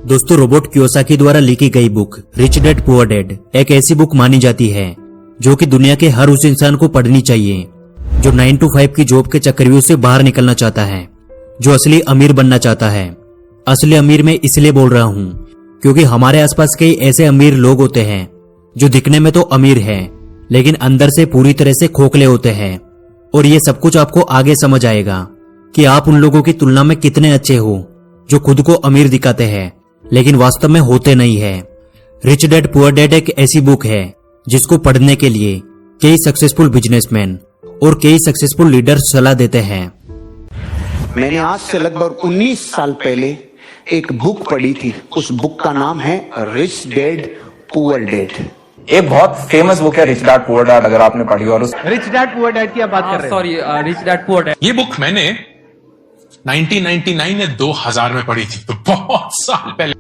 दोस्तों, Robert Kiyosaki द्वारा लिखी गई book rich dad poor dad एक ऐसी बुक मानी जाती है जो कि दुनिया के हर उस इंसान को पढ़नी चाहिए जो 9 to 5 की जॉब के चक्रव्यूह से बाहर निकलना चाहता है, जो असली अमीर बनना चाहता है। असली अमीर मैं इसलिए बोल रहा हूँ क्योंकि हमारे आसपास कई ऐसे अमीर लोग होते हैं जो दिखने में तो अमीर है लेकिन अंदर से पूरी तरह से खोखले होते हैं। और ये सब कुछ आपको आगे समझ आएगा कि आप उन लोगों की तुलना में कितने अच्छे हो जो खुद को अमीर दिखाते हैं लेकिन वास्तव में होते नहीं है। रिच डैड पुअर डैड एक ऐसी बुक है जिसको पढ़ने के लिए कई सक्सेसफुल बिजनेसमैन और कई सक्सेसफुल लीडर्स सलाह देते हैं। मैंने आज से लगभग 19 साल पहले एक बुक पढ़ी थी। उस बुक का नाम है रिच डैड पुअर डैड। एक बहुत फेमस बुक है रिच डैड पुअर डैड, अगर आपने पढ़ी हो। और उस रिच डैड पुअर डैड की आप बात कर रहे हैं? Sorry, rich dad poor dad. ये बुक मैंने 1999 या 2000 में पढ़ी थी, तो बहुत साल पहले।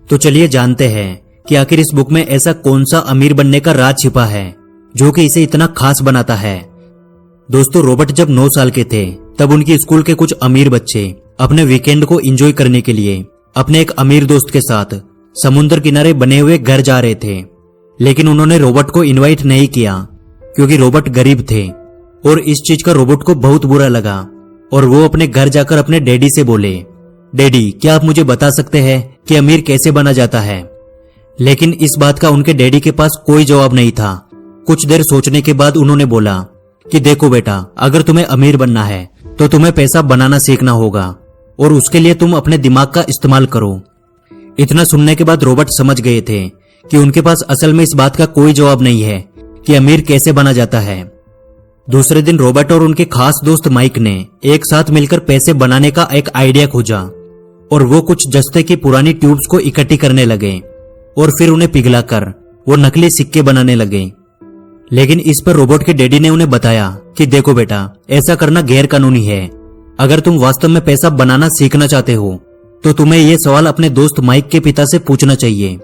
तो चलिए जानते हैं कि आखिर इस बुक में ऐसा कौन सा अमीर बनने का राज छिपा है जो कि इसे इतना खास बनाता है। दोस्तों, रॉबर्ट जब 9 साल के थे तब उनकी स्कूल के कुछ अमीर बच्चे अपने वीकेंड को एंजॉय करने के लिए अपने एक अमीर दोस्त के साथ समुद्र किनारे बने हुए घर जा रहे थे। लेकिन उन्होंने रॉबर्ट को इनवाइट नहीं किया क्योंकि रॉबर्ट गरीब थे और इस चीज का रॉबर्ट को बहुत बुरा लगा और वो अपने घर जाकर अपने डैडी से बोले, डैडी क्या आप मुझे बता सकते हैं कि अमीर कैसे बना जाता है। लेकिन इस बात का उनके डैडी के पास कोई जवाब नहीं था। कुछ देर सोचने के बाद उन्होंने बोला कि देखो बेटा, अगर तुम्हें अमीर बनना है तो तुम्हें पैसा बनाना सीखना होगा और उसके लिए तुम अपने दिमाग का इस्तेमाल करो। इतना सुनने के बाद रॉबर्ट समझ गए थे कि उनके पास असल में इस बात का कोई जवाब नहीं है कि अमीर कैसे बना जाता है। दूसरे दिन रॉबर्ट और उनके खास दोस्त माइक ने एक साथ मिलकर पैसे बनाने का एक आइडिया खोजा और वो कुछ जस्ते की पुरानी ट्यूब्स को इकट्ठी करने लगे और फिर उन्हें पिघलाकर वो नकली सिक्के बनाने लगे। लेकिन इस पर रॉबर्ट के डैडी ने उन्हें बताया कि देखो बेटा, ऐसा करना गैर कानूनी है। अगर तुम वास्तव में पैसा बनाना सीखना चाहते हो तो तुम्हें यह सवाल अपने दोस्त माइक के पिता से पूछना चाहिए।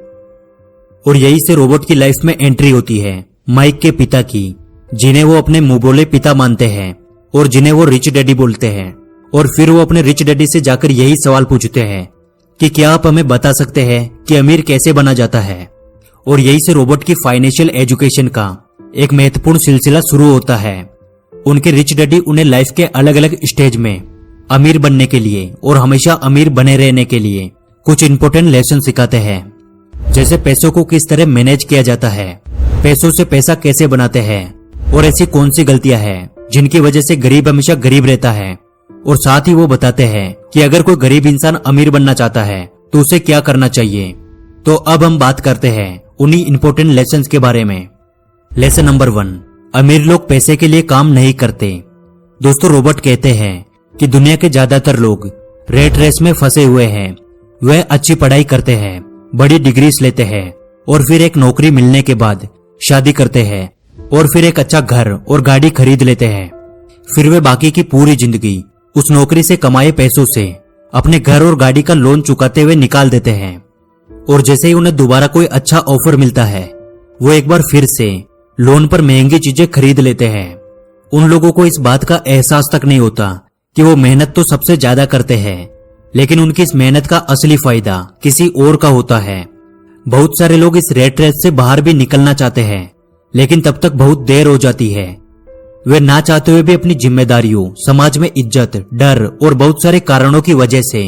और यही से रॉबर्ट की लाइफ में एंट्री होती है माइक के पिता की, जिन्हें वो अपने मुंह बोले पिता मानते हैं और जिन्हें वो रिच डैडी बोलते हैं। और फिर वो अपने रिच डैडी से जाकर यही सवाल पूछते हैं कि क्या आप हमें बता सकते हैं कि अमीर कैसे बना जाता है। और यही से रॉबर्ट की फाइनेंशियल एजुकेशन का एक महत्वपूर्ण सिलसिला शुरू होता है। उनके रिच डैडी उन्हें लाइफ के अलग अलग स्टेज में अमीर बनने के लिए और हमेशा अमीर बने रहने के लिए कुछ इंपॉर्टेंट लेसन सिखाते हैं, जैसे पैसों को किस तरह मैनेज किया जाता है, पैसों से पैसा कैसे बनाते हैं और ऐसी कौन सी गलतियां हैं जिनकी वजह से गरीब हमेशा गरीब रहता है। और साथ ही वो बताते हैं कि अगर कोई गरीब इंसान अमीर बनना चाहता है तो उसे क्या करना चाहिए। तो अब हम बात करते हैं उन्हीं इंपॉर्टेंट लेसन्स के बारे में। लेसन नंबर 1, अमीर लोग पैसे के लिए काम नहीं करते। दोस्तों, रॉबर्ट कहते हैं कि दुनिया के ज्यादातर लोग रेट रेस में फंसे हुए हैं। वह अच्छी पढ़ाई करते हैं, बड़ी डिग्रीज लेते हैं और फिर एक नौकरी मिलने के बाद शादी करते हैं और फिर एक अच्छा घर और गाड़ी खरीद लेते हैं। फिर वे बाकी की पूरी जिंदगी उस नौकरी से कमाए पैसों से अपने घर और गाड़ी का लोन चुकाते हुए निकाल देते हैं। और जैसे ही उन्हें दोबारा कोई अच्छा ऑफर मिलता है वो एक बार फिर से लोन पर महंगी चीजें खरीद लेते हैं। उन लोगों को इस बात का एहसास तक नहीं होता कि वो मेहनत तो सबसे ज्यादा करते हैं, लेकिन उनकी इस मेहनत का असली फायदा किसी और का होता है। बहुत सारे लोग इस रेट रेस से बाहर भी निकलना चाहते हैं, लेकिन तब तक बहुत देर हो जाती है। वे ना चाहते हुए भी अपनी जिम्मेदारियों, समाज में इज्जत, डर और बहुत सारे कारणों की वजह से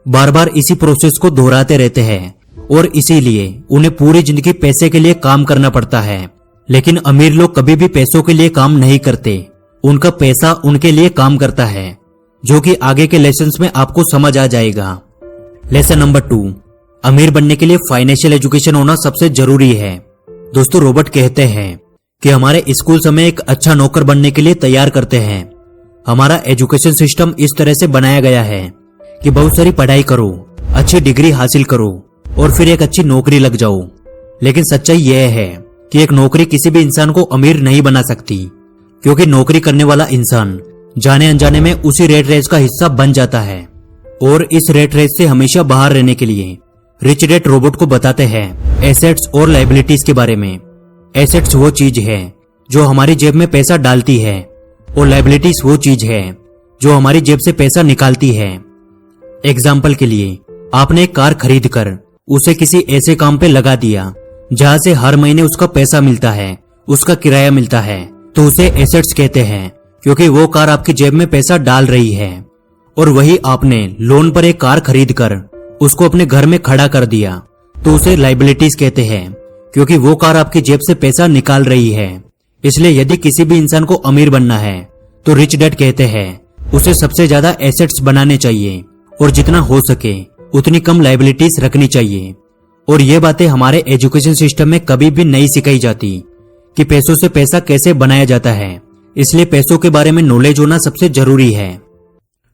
बार बार इसी प्रोसेस को दोहराते रहते हैं और इसीलिए उन्हें पूरी जिंदगी पैसे के लिए काम करना पड़ता है। लेकिन अमीर लोग कभी भी पैसों के लिए काम नहीं करते, उनका पैसा उनके लिए काम करता है, जो कि आगे के लेसन्स में आपको समझ आ जाएगा। लेसन नंबर 2, अमीर बनने के लिए फाइनेंशियल एजुकेशन होना सबसे जरूरी है। दोस्तों, रॉबर्ट कहते हैं कि हमारे स्कूल हमें एक अच्छा नौकर बनने के लिए तैयार करते हैं। हमारा एजुकेशन सिस्टम इस तरह से बनाया गया है कि बहुत सारी पढ़ाई करो, अच्छी डिग्री हासिल करो और फिर एक अच्छी नौकरी लग जाओ। लेकिन सच्चाई यह है कि एक नौकरी किसी भी इंसान को अमीर नहीं बना सकती, क्योंकि नौकरी करने वाला इंसान जाने अनजाने में उसी रेट रेस का हिस्सा बन जाता है। और इस रेट रेस से हमेशा बाहर रहने के लिए रिच डैड रॉबर्ट को बताते हैं एसेट्स और लायबिलिटीज के बारे में। एसेट्स वो चीज है जो हमारी जेब में पैसा डालती है और लायबिलिटीज वो चीज है जो हमारी जेब से पैसा निकालती है। एग्जाम्पल के लिए आपने एक कार खरीद कर उसे किसी ऐसे काम पे लगा दिया जहां से हर महीने उसका पैसा मिलता है, उसका किराया मिलता है, तो उसे एसेट्स कहते हैं, क्योंकि वो कार आपकी जेब में पैसा डाल रही है। और वही आपने लोन पर एक कार खरीद कर उसको अपने घर में खड़ा कर दिया, तो उसे लाइबिलिटीज कहते हैं, क्योंकि वो कार आपकी जेब से पैसा निकाल रही है। इसलिए यदि किसी भी इंसान को अमीर बनना है तो रिच डैड कहते हैं उसे सबसे ज्यादा एसेट्स बनाने चाहिए और जितना हो सके उतनी कम लाइबिलिटीज रखनी चाहिए। और ये बातें हमारे एजुकेशन सिस्टम में कभी भी नहीं सिखाई जाती कि पैसों से पैसा कैसे बनाया जाता है। इसलिए पैसों के बारे में नॉलेज होना सबसे जरूरी है।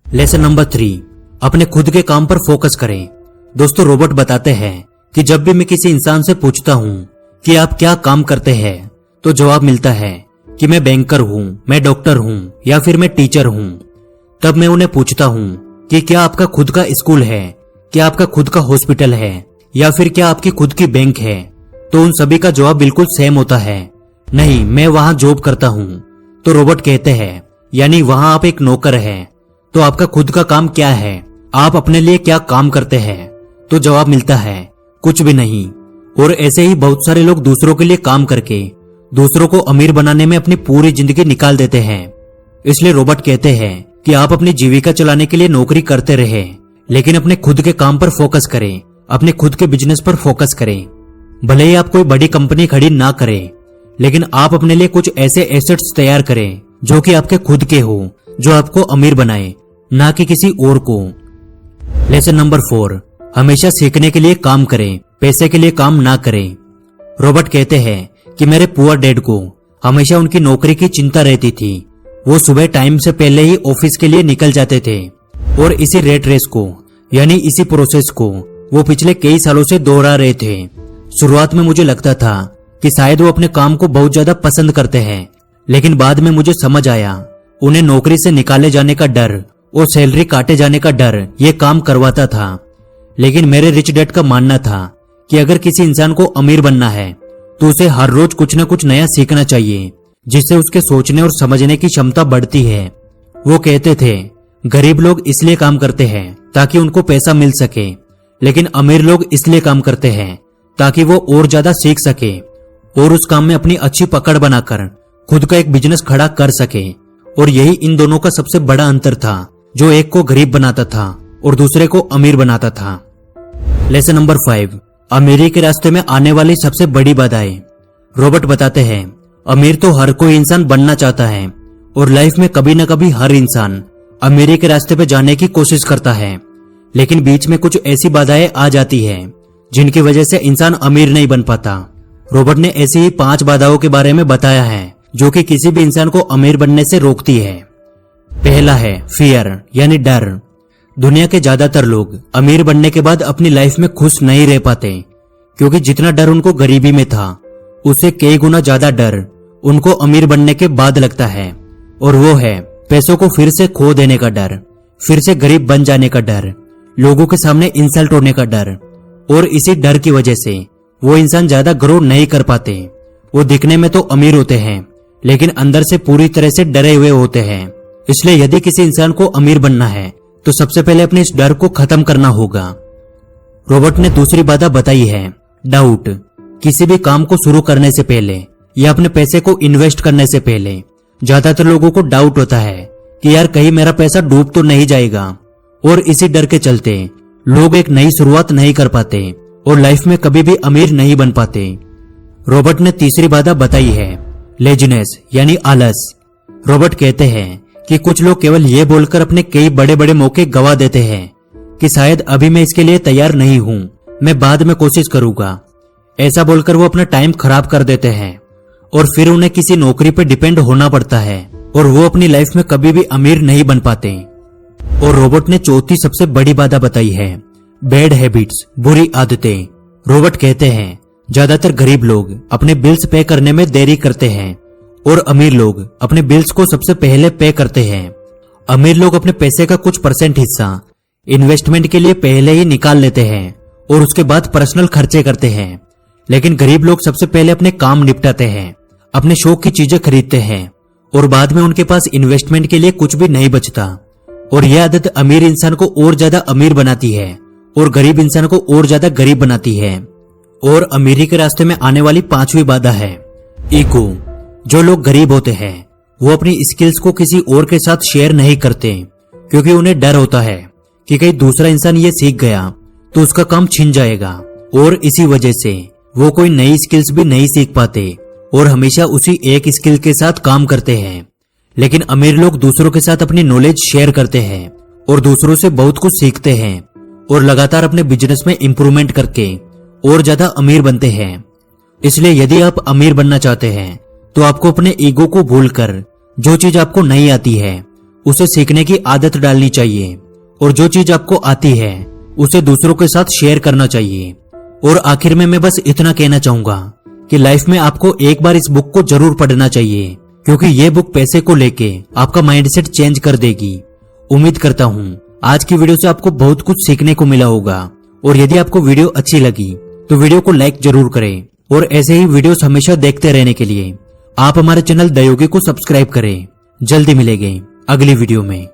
लेसन नंबर 3, अपने खुद के काम पर फोकस करें। दोस्तों, रॉबर्ट बताते हैं कि जब भी मैं किसी इंसान से पूछता हूं कि आप क्या काम करते हैं, तो जवाब मिलता है कि मैं बैंकर हूं, मैं डॉक्टर हूं या फिर मैं टीचर हूं। तब मैं उन्हें पूछता हूं कि क्या आपका खुद का स्कूल है, क्या आपका खुद का हॉस्पिटल है या फिर क्या आपकी खुद की बैंक है, तो उन सभी का जवाब बिल्कुल सेम होता है, नहीं, मैं वहां जॉब करता हूं। तो रॉबर्ट कहते हैं यानी वहां आप एक नौकर हैं। तो आपका खुद का काम क्या है, आप अपने लिए क्या काम करते हैं? तो जवाब मिलता है कुछ भी नहीं। और ऐसे ही बहुत सारे लोग दूसरों के लिए काम करके दूसरों को अमीर बनाने में अपनी पूरी जिंदगी निकाल देते हैं। इसलिए रॉबर्ट कहते हैं कि आप अपनी जीविका चलाने के लिए नौकरी करते रहे, लेकिन अपने खुद के काम पर फोकस करें, अपने खुद के बिजनेस पर फोकस करें। भले ही आप कोई बड़ी कंपनी खड़ी ना करें, लेकिन आप अपने लिए कुछ ऐसे एसेट्स तैयार करें जो कि आपके खुद के हो, जो आपको अमीर बनाए, ना कि किसी और को। लेसन नंबर 4, हमेशा सीखने के लिए काम करें, पैसे के लिए काम ना करें। रॉबर्ट कहते हैं कि मेरे पुअर डैड को हमेशा उनकी नौकरी की चिंता रहती थी। वो सुबह टाइम से पहले ही ऑफिस के लिए निकल जाते थे और इसी रेट रेस को यानी इसी प्रोसेस को वो पिछले कई सालों से दोहरा रहे थे। शुरुआत में मुझे लगता था कि शायद वो अपने काम को बहुत ज्यादा पसंद करते हैं, लेकिन बाद में मुझे समझ आया उन्हें नौकरी से निकाले जाने का डर और सैलरी काटे जाने का डर ये काम करवाता था। लेकिन मेरे रिच डैड का मानना था कि अगर किसी इंसान को अमीर बनना है तो उसे हर रोज कुछ न कुछ नया सीखना चाहिए, जिससे उसके सोचने और समझने की क्षमता बढ़ती है। वो कहते थे गरीब लोग इसलिए काम करते हैं ताकि उनको पैसा मिल सके, लेकिन अमीर लोग इसलिए काम करते हैं ताकि वो और ज्यादा सीख सके और उस काम में अपनी अच्छी पकड़ बनाकर खुद का एक बिजनेस खड़ा कर सके। और यही इन दोनों का सबसे बड़ा अंतर था, जो एक को गरीब बनाता था और दूसरे को अमीर बनाता था। लेसन नंबर 5, अमीरी के रास्ते में आने वाली सबसे बड़ी बाधाएं। रॉबर्ट बताते हैं अमीर तो हर कोई इंसान बनना चाहता है और लाइफ में कभी न कभी हर इंसान अमीरी के रास्ते पे जाने की कोशिश करता है, लेकिन बीच में कुछ ऐसी बाधाएं आ जाती है जिनकी वजह से इंसान अमीर नहीं बन पाता। रॉबर्ट ने ऐसी ही 5 बाधाओं के बारे में बताया है जो कि किसी भी इंसान को अमीर बनने से रोकती है। पहला है फियर यानी डर। दुनिया के ज्यादातर लोग अमीर बनने के बाद अपनी लाइफ में खुश नहीं रह पाते, क्योंकि जितना डर उनको गरीबी में था उससे कई गुना ज्यादा डर उनको अमीर बनने के बाद लगता है, और वो है पैसों को फिर से खो देने का डर, फिर से गरीब बन जाने का डर, लोगों के सामने इंसल्ट होने का डर। और इसी डर की वजह से वो इंसान ज्यादा ग्रो नहीं कर पाते। वो दिखने में तो अमीर होते हैं, लेकिन अंदर से पूरी तरह से डरे हुए होते हैं। इसलिए यदि किसी इंसान को अमीर बनना है तो सबसे पहले अपने इस डर को खत्म करना होगा। रॉबर्ट ने दूसरी बाधा बताई है डाउट। किसी भी काम को शुरू करने से पहले या अपने पैसे को इन्वेस्ट करने से पहले ज्यादातर लोगों को डाउट होता है कि यार कहीं मेरा पैसा डूब तो नहीं जाएगा, और इसी डर के चलते लोग एक नई शुरुआत नहीं कर पाते और लाइफ में कभी भी अमीर नहीं बन पाते। रॉबर्ट ने तीसरी बाधा बताई है लेजीनेस यानी आलस। रॉबर्ट कहते हैं कि कुछ लोग केवल ये बोलकर अपने कई बड़े बड़े मौके गवा देते हैं कि शायद अभी मैं इसके लिए तैयार नहीं हूं, मैं बाद में कोशिश करूंगा। ऐसा बोलकर वो अपना टाइम खराब कर देते हैं और फिर उन्हें किसी नौकरी पर डिपेंड होना पड़ता है और वो अपनी लाइफ में कभी भी अमीर नहीं बन पाते। और रॉबर्ट ने चौथी सबसे बड़ी बाधा बताई है बैड हैबिट्स, बुरी आदतें। रॉबर्ट कहते हैं ज्यादातर गरीब लोग अपने बिल्स पे करने में देरी करते हैं और अमीर लोग अपने बिल्स को सबसे पहले पे करते हैं। अमीर लोग अपने पैसे का कुछ % हिस्सा इन्वेस्टमेंट के लिए पहले ही निकाल लेते हैं और उसके बाद पर्सनल खर्चे करते हैं, लेकिन गरीब लोग सबसे पहले अपने काम निपटाते हैं, अपने शौक की चीजें खरीदते हैं और बाद में उनके पास इन्वेस्टमेंट के लिए कुछ भी नहीं बचता। और यह आदत अमीर इंसान को और ज्यादा अमीर बनाती है और गरीब इंसान को और ज्यादा गरीब बनाती है। और अमीरी के रास्ते में आने वाली 5वीं बाधा है ईगो। जो लोग गरीब होते हैं वो अपनी स्किल्स को किसी और के साथ शेयर नहीं करते, क्योंकि उन्हें डर होता है कि कहीं दूसरा इंसान ये सीख गया तो उसका काम छिन जाएगा, और इसी वजह से वो कोई नई स्किल्स भी नहीं सीख पाते और हमेशा उसी एक स्किल के साथ काम करते हैं। लेकिन अमीर लोग दूसरों के साथ अपनी नॉलेज शेयर करते हैं और दूसरों से बहुत कुछ सीखते हैं और लगातार अपने बिजनेस में इंप्रूवमेंट करके और ज्यादा अमीर बनते हैं। इसलिए यदि आप अमीर बनना चाहते हैं तो आपको अपने ईगो को भूलकर जो चीज आपको नहीं आती है उसे सीखने की आदत डालनी चाहिए, और जो चीज आपको आती है उसे दूसरों के साथ शेयर करना चाहिए। और आखिर में मैं बस इतना कहना चाहूंगा कि लाइफ में आपको एक बार इस बुक को जरूर पढ़ना चाहिए, क्योंकि ये बुक पैसे को लेके आपका माइंडसेट चेंज कर देगी। उम्मीद करता हूँ आज की वीडियो से आपको बहुत कुछ सीखने को मिला होगा, और यदि आपको वीडियो अच्छी लगी तो वीडियो को लाइक जरूर करें, और ऐसे ही वीडियोस हमेशा देखते रहने के लिए आप हमारे चैनल द योगी को सब्सक्राइब करें। जल्दी मिलेंगे अगली वीडियो में।